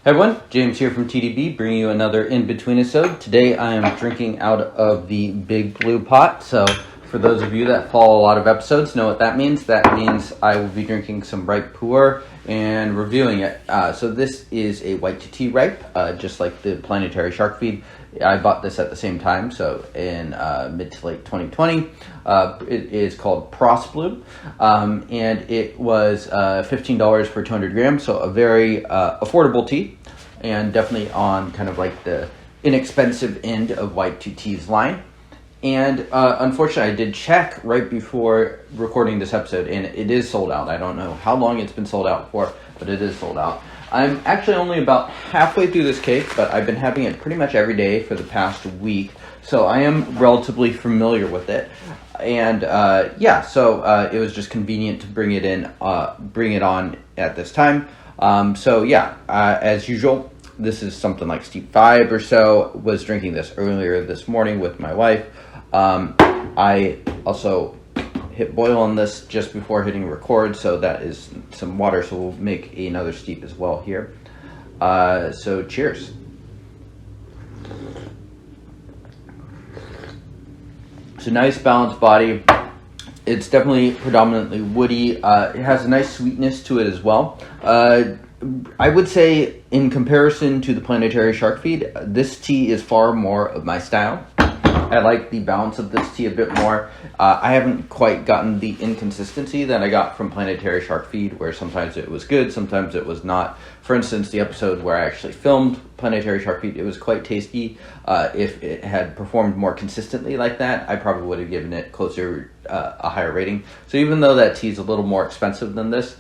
Hey everyone, James here from TDB, bringing you another Inbetweenisode. Today I am drinking out of the big blue pot. So for those of you that follow a lot of episodes, know what that means. That means I will be drinking some ripe pu'er and reviewing it. So this is a W2T ripe, just like the planetary shark feed. I bought this at the same time, so in mid to late 2020. It is called Prosbloom, and it was $15 for 200 grams, so a very affordable tea, and definitely on kind of like the inexpensive end of W2T's line. And unfortunately, I did check right before recording this episode, and it is sold out. I don't know how long it's been sold out for, but it is sold out. I'm actually only about halfway through this cake, but I've been having it pretty much every day for the past week, so I am relatively familiar with it. And so it was just convenient to bring it on at this time. As usual, this is something like Steve 5 or so. Was drinking this earlier this morning with my wife. I also hit boil on this just before hitting record, so that is some water, so we'll make another steep as well here. So cheers. It's a nice balanced body. It's definitely predominantly woody. It has a nice sweetness to it as well. I would say in comparison to the planetary shark feed, this tea is far more of my style. I like the balance of this tea a bit more. I haven't quite gotten the inconsistency that I got from planetary shark feed, where sometimes it was good, sometimes it was not. For instance, the episode where I actually filmed planetary shark feed, it was quite tasty. If it had performed more consistently like that, I probably would have given it closer, a higher rating. So even though that tea is a little more expensive than this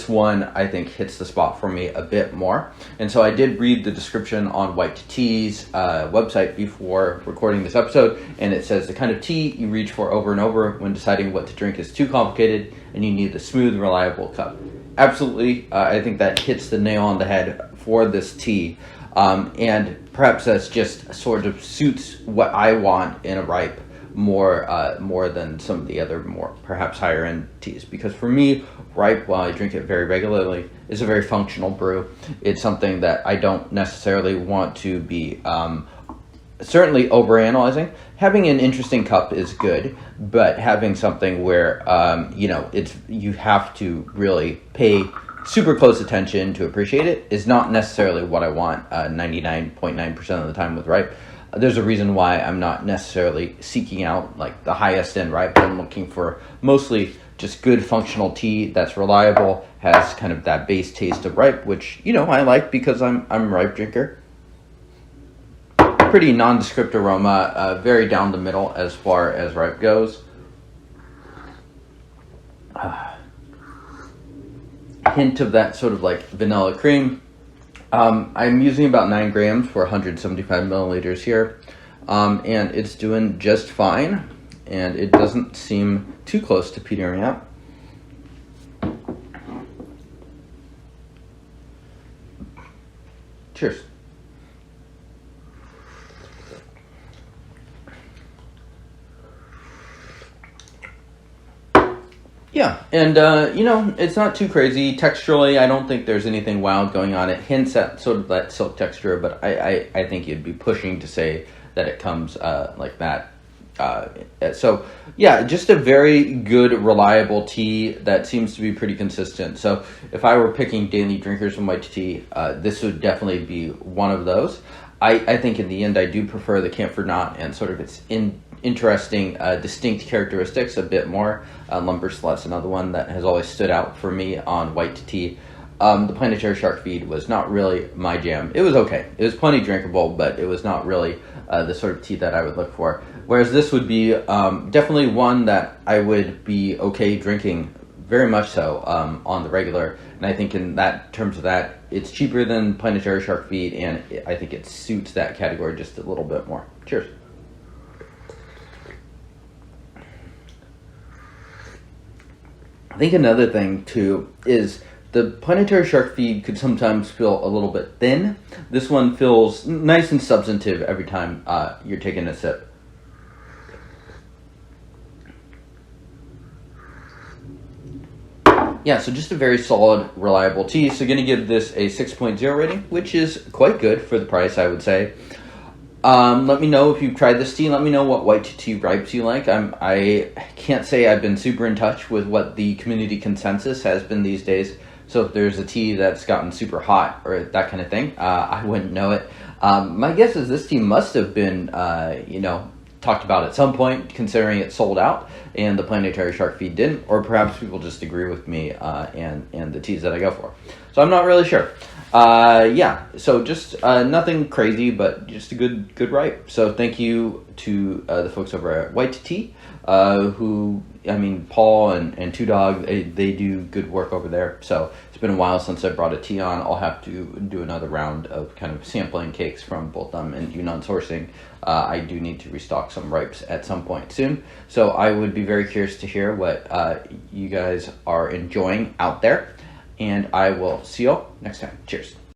one, I think, hits the spot for me a bit more. And so I did read the description on W2T's website before recording this episode, and it says the kind of tea you reach for over and over when deciding what to drink is too complicated and you need a smooth, reliable cup. Absolutely, I think that hits the nail on the head for this tea. And perhaps that's just sort of suits what I want in a ripe more than some of the other more perhaps higher end teas, because for me, ripe, while I drink it very regularly, is a very functional brew. It's something that I don't necessarily want to be certainly overanalyzing. Having an interesting cup is good, but having something where you have to really pay super close attention to appreciate it is not necessarily what I want 99.9% of the time with ripe. There's a reason why I'm not necessarily seeking out like the highest end ripe. I'm looking for mostly just good functional tea that's reliable, has kind of that base taste of ripe, which, I like because I'm a ripe drinker. Pretty nondescript aroma, very down the middle as far as ripe goes. Hint of that sort of like vanilla cream. I'm using about 9 grams for 175 milliliters here, and it's doing just fine, and it doesn't seem too close to petering out. Cheers. Yeah, and it's not too crazy. Texturally, I don't think there's anything wild going on. It hints at sort of that silk texture, but I think you'd be pushing to say that it comes like that. So yeah, just a very good, reliable tea that seems to be pretty consistent. So if I were picking daily drinkers from W2T, this would definitely be one of those. I think in the end, I do prefer the camphor knot and sort of its interesting, distinct characteristics a bit more. Lumber Slut's another one that has always stood out for me on W2T. The planetary shark feed was not really my jam. It was okay. It was plenty drinkable, but it was not really the sort of tea that I would look for. Whereas this would be definitely one that I would be okay drinking, very much so, on the regular. And I think in that terms of that, it's cheaper than planetary shark feed, and I think it suits that category just a little bit more. Cheers. I think another thing too is the planetary shark feed could sometimes feel a little bit thin. This one feels nice and substantive every time you're taking a sip. Yeah, so just a very solid, reliable tea. So going to give this a 6.0 rating, which is quite good for the price, I would say. Let me know if you've tried this tea. Let me know what white tea ripes you like. I can't say I've been super in touch with what the community consensus has been these days. So if there's a tea that's gotten super hot or that kind of thing, I wouldn't know it. My guess is this tea must have been, talked about at some point, considering it sold out and the Planetary Shark feed didn't, or perhaps people just agree with me and the teas that I go for. So I'm not really sure. So just nothing crazy, but just a good ripe. So thank you to the folks over at W2T, Paul and Two Dog, they do good work over there. So it's been a while since I brought a tea on. I'll have to do another round of kind of sampling cakes from both them and Yunnan sourcing. I do need to restock some ripes at some point soon. So I would be very curious to hear what you guys are enjoying out there. And I will see you all next time. Cheers.